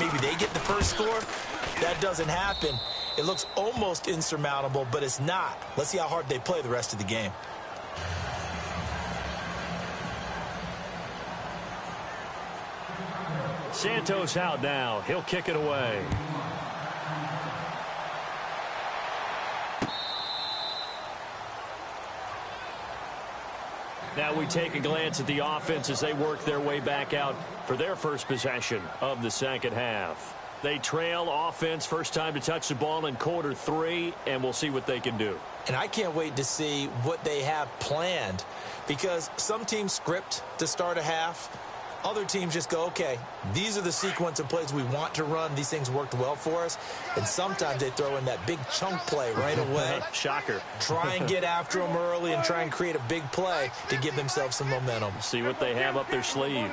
maybe they get the first score. That doesn't happen. It looks almost insurmountable, but it's not. Let's see how hard they play the rest of the game. Santos out now. He'll kick it away. Now we take a glance at the offense as they work their way back out for their first possession of the second half. They trail offense, first time to touch the ball in quarter 3, and we'll see what they can do. And I can't wait to see what they have planned, because some teams script to start a half. Other teams just go, okay, these are the sequence of plays we want to run. These things worked well for us. And sometimes they throw in that big chunk play right away. Shocker. Try and get after them early and try and create a big play to give themselves some momentum. See what they have up their sleeve.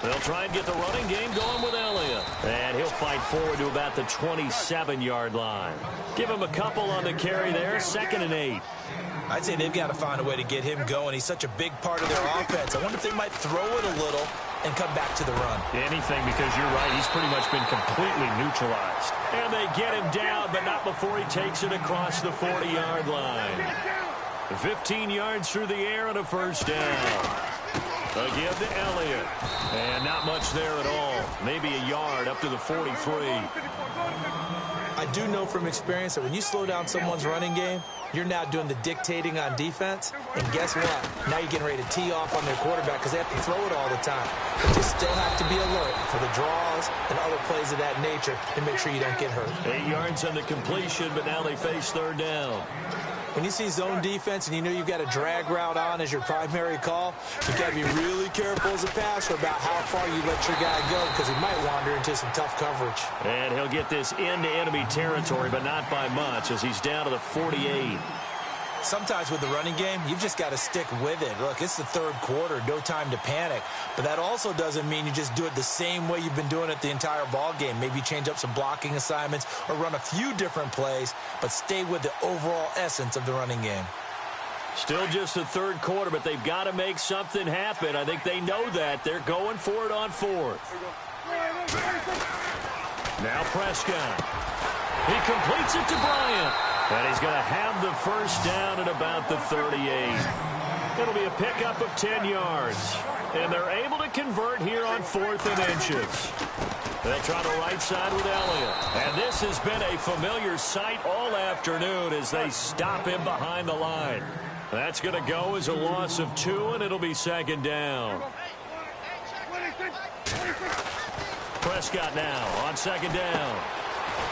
They'll try and get the running game going with Elliott. And he'll fight forward to about the 27-yard line. Give him a couple on the carry there, 2nd and 8. I'd say they've got to find a way to get him going. He's such a big part of their offense. I wonder if they might throw it a little and come back to the run. Anything, because you're right. He's pretty much been completely neutralized. And they get him down, but not before he takes it across the 40-yard line. 15 yards through the air and a first down. Again to Elliott. And not much there at all. Maybe a yard up to the 43. I do know from experience that when you slow down someone's running game, you're now doing the dictating on defense. And guess what? Now you're getting ready to tee off on their quarterback because they have to throw it all the time. But you still have to be alert for the draws and other plays of that nature to make sure you don't get hurt. 8 yards on the completion, but now they face third down. When you see zone defense and you know you've got a drag route on as your primary call, you've got to be really careful as a passer about how far you let your guy go because he might wander into some tough coverage. And he'll get this into enemy territory, but not by much as he's down to the 48. Sometimes with the running game, you've just got to stick with it. Look, it's the third quarter, no time to panic. But that also doesn't mean you just do it the same way you've been doing it the entire ball game. Maybe change up some blocking assignments or run a few different plays, but stay with the overall essence of the running game. Still just the third quarter, but they've got to make something happen. I think they know that. They're going for it on 4th. Now Prescott. He completes it to Bryant. And he's going to have the first down at about the 38. It'll be a pickup of 10 yards. And they're able to convert here on 4th and inches. They'll try the right side with Elliott. And this has been a familiar sight all afternoon as they stop him behind the line. That's going to go as a loss of 2, and it'll be 2nd down. Prescott now on 2nd down.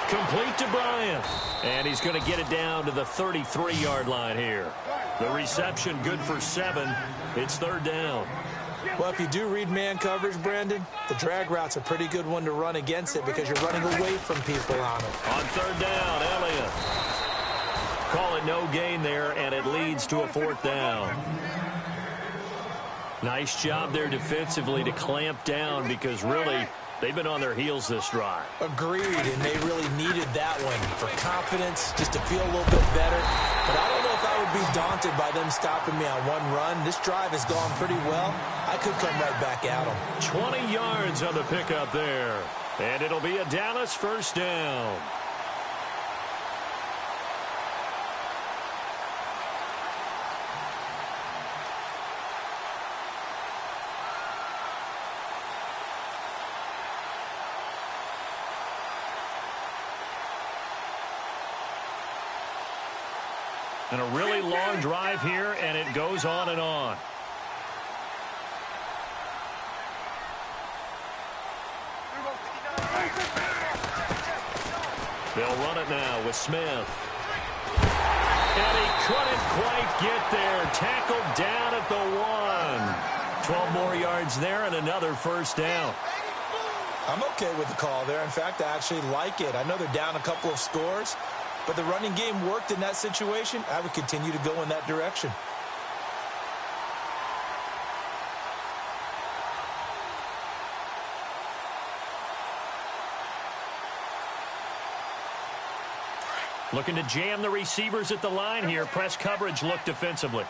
Complete to Bryant. And he's going to get it down to the 33-yard line here. The reception good for 7. It's 3rd down. Well, if you do read man coverage, Brandon, the drag route's a pretty good one to run against it because you're running away from people on it. On 3rd down, Elliott. Call it no gain there, and it leads to a 4th down. Nice job there defensively to clamp down because really they've been on their heels this drive. Agreed, and they really needed that one for confidence, just to feel a little bit better. But I don't know if I would be daunted by them stopping me on one run. This drive has gone pretty well. I could come right back at them. 20 yards on the pickup there. And it'll be a Dallas first down. And a really long drive here, and it goes on and on. They'll run it now with Smith. And he couldn't quite get there. Tackled down at the 1. 12 more yards there and another first down. I'm okay with the call there. In fact, I actually like it. I know they're down a couple of scores, but the running game worked in that situation. I would continue to go in that direction. Looking to jam the receivers at the line here. Press coverage look defensively.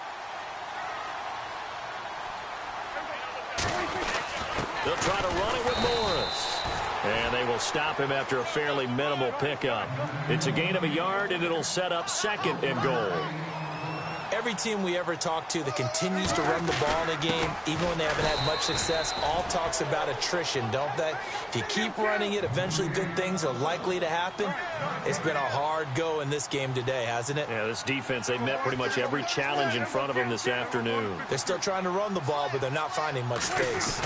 They'll try to run it with Morris. And they will stop him after a fairly minimal pickup. It's a gain of a yard, and it'll set up 2nd and goal. Every team we ever talk to that continues to run the ball in a game, even when they haven't had much success, all talks about attrition, don't they? If you keep running it, eventually good things are likely to happen. It's been a hard go in this game today, hasn't it? Yeah, this defense, they met pretty much every challenge in front of them this afternoon. They're still trying to run the ball, but they're not finding much space.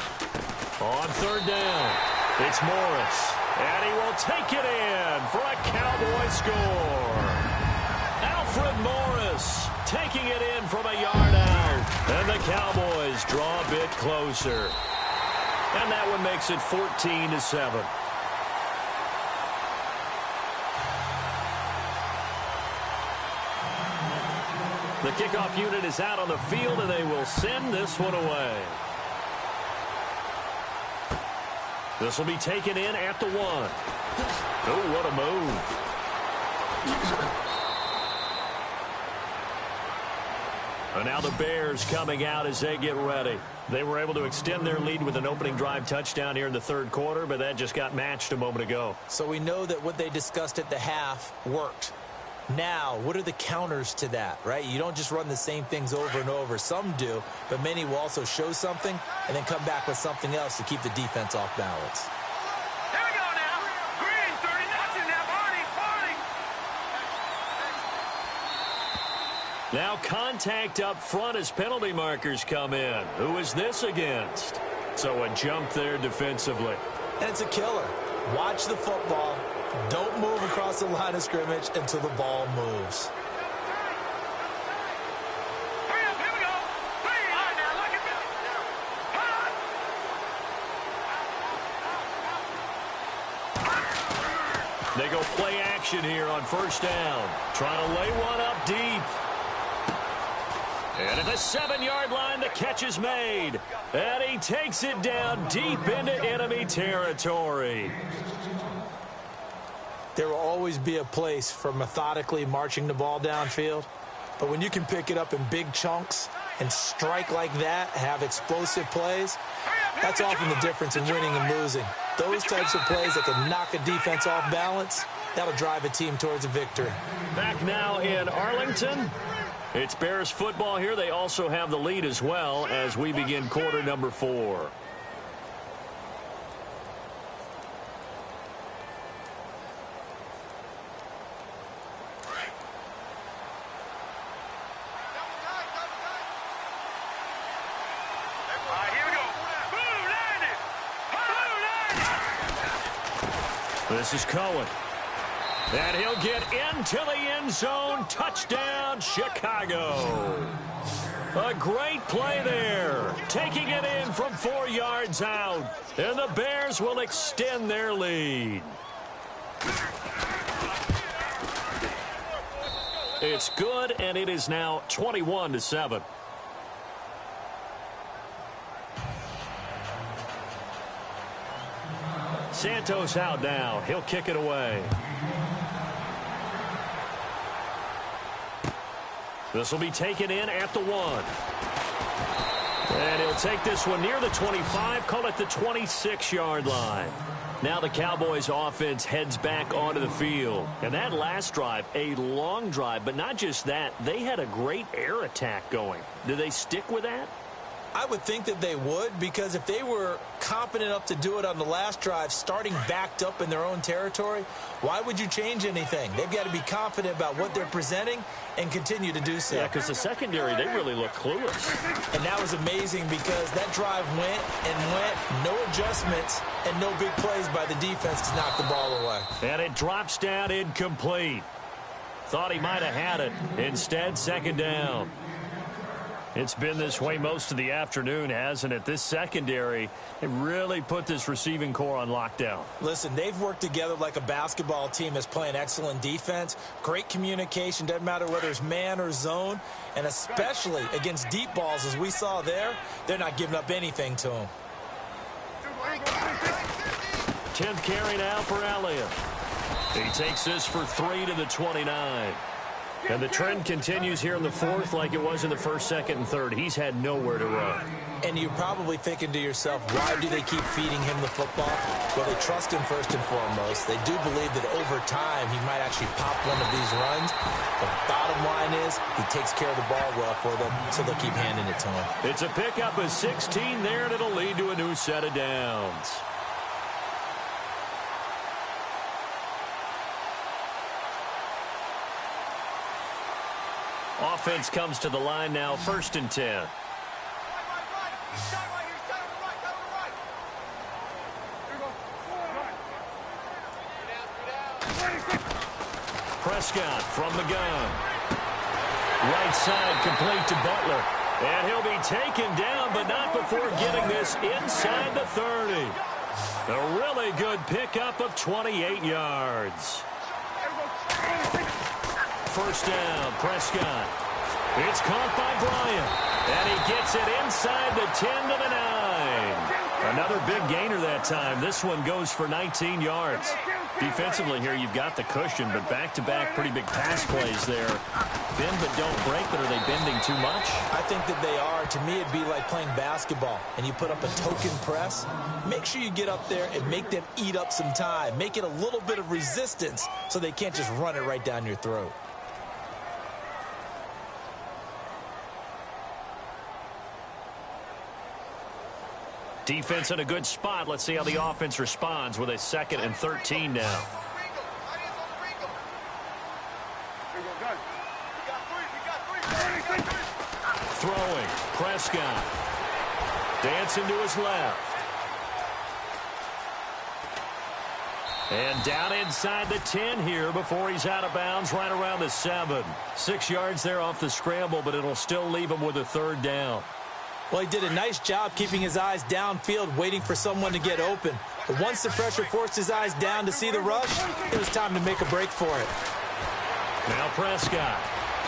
On 3rd down, it's Morris, and he will take it in for a Cowboy score. Alfred Morris taking it in from a yard out. And the Cowboys draw a bit closer. And that one makes it 14-7. The kickoff unit is out on the field, and they will send this one away. This will be taken in at the 1. Oh, what a move. And now the Bears coming out as they get ready. They were able to extend their lead with an opening drive touchdown here in the 3rd quarter, but that just got matched a moment ago. So we know that what they discussed at the half worked. Now, what are the counters to that, right? You don't just run the same things over and over. Some do, but many will also show something and then come back with something else to keep the defense off balance. Here we go now. Green, 30 nothing now. Barney. Now contact up front as penalty markers come in. Who is this against? So a jump there defensively. And it's a killer. Watch the football. Don't move across the line of scrimmage until the ball moves. Hurry up, here we go. Three. All right, now, look at me. They go play action here on 1st down. Trying to lay one up deep. And at the 7-yard line, the catch is made. And he takes it down deep into enemy territory. There will always be a place for methodically marching the ball downfield. But when you can pick it up in big chunks and strike like that, have explosive plays, that's often the difference in winning and losing. Those types of plays that can knock a defense off balance, that'll drive a team towards a victory. Back now in Arlington. It's Bears football here. They also have the lead as well as we begin quarter number 4. This is Cohen. And he'll get into the end zone. Touchdown, Chicago. A great play there. Taking it in from 4 yards out. And the Bears will extend their lead. It's good, and it is now 21-7. Santos out now. He'll kick it away. This will be taken in at the 1. And he'll take this one near the 25, call it the 26-yard line. Now the Cowboys offense heads back onto the field. And that last drive, a long drive, but not just that, they had a great air attack going. Do they stick with that? I would think that they would, because if they were competent enough to do it on the last drive, starting backed up in their own territory, why would you change anything? They've got to be confident about what they're presenting and continue to do so. Yeah, because the secondary, they really look clueless. And that was amazing because that drive went and went, no adjustments and no big plays by the defense to knock the ball away. And it drops down incomplete. Thought he might have had it. Instead, 2nd down. It's been this way most of the afternoon, hasn't it? This secondary, it really put this receiving core on lockdown. Listen, they've worked together like a basketball team that's playing excellent defense. Great communication, doesn't matter whether it's man or zone. And especially against deep balls, as we saw there, they're not giving up anything to them. 10th carry now for Elliott. He takes this for 3 to the 29. And the trend continues here in the fourth like it was in the first, second, and third. He's had nowhere to run. And you're probably thinking to yourself, why do they keep feeding him the football? Well, they trust him first and foremost. They do believe that over time he might actually pop one of these runs. The bottom line is he takes care of the ball well for them, so they'll keep handing it to him. It's a pickup of 16 there, and it'll lead to a new set of downs. Offense comes to the line now, 1st and 10. Prescott from the gun. Right side complete to Butler. And he'll be taken down, but not before getting this inside the 30. A really good pickup of 28 yards. First down, Prescott. It's caught by Bryant. And he gets it inside the 10 to the 9. Another big gainer that time. This one goes for 19 yards. Defensively here, you've got the cushion, but back-to-back pretty big pass plays there. Bend but don't break, but are they bending too much? I think that they are. To me, it'd be like playing basketball, and you put up a token press. Make sure you get up there and make them eat up some time. Make it a little bit of resistance so they can't just run it right down your throat. Defense in a good spot. Let's see how the offense responds with a 2nd and 13 now. Throwing. Prescott. Dancing to his left. And down inside the 10 here before he's out of bounds right around the 7. 6 yards there off the scramble, but it'll still leave him with a 3rd down. Well, he did a nice job keeping his eyes downfield, waiting for someone to get open. But once the pressure forced his eyes down to see the rush, it was time to make a break for it. Now Prescott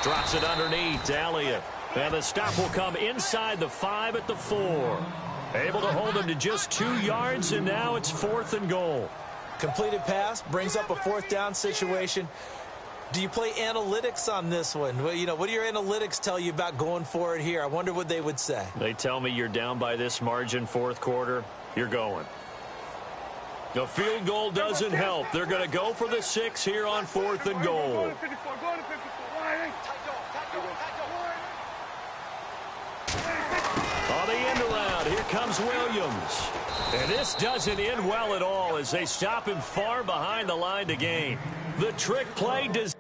drops it underneath to Elliott. And the stop will come inside the 5 at the 4. Able to hold him to just 2 yards, and now it's 4th and goal. Completed pass brings up a 4th down situation. Do you play analytics on this one? Well, you know, what do your analytics tell you about going for it here? I wonder what they would say. They tell me you're down by this margin 4th quarter, you're going. The field goal doesn't help. They're going to go for the 6 here on 4th and goal. On the end around, here comes Williams. And this doesn't end well at all as they stop him far behind the line to gain. The trick play does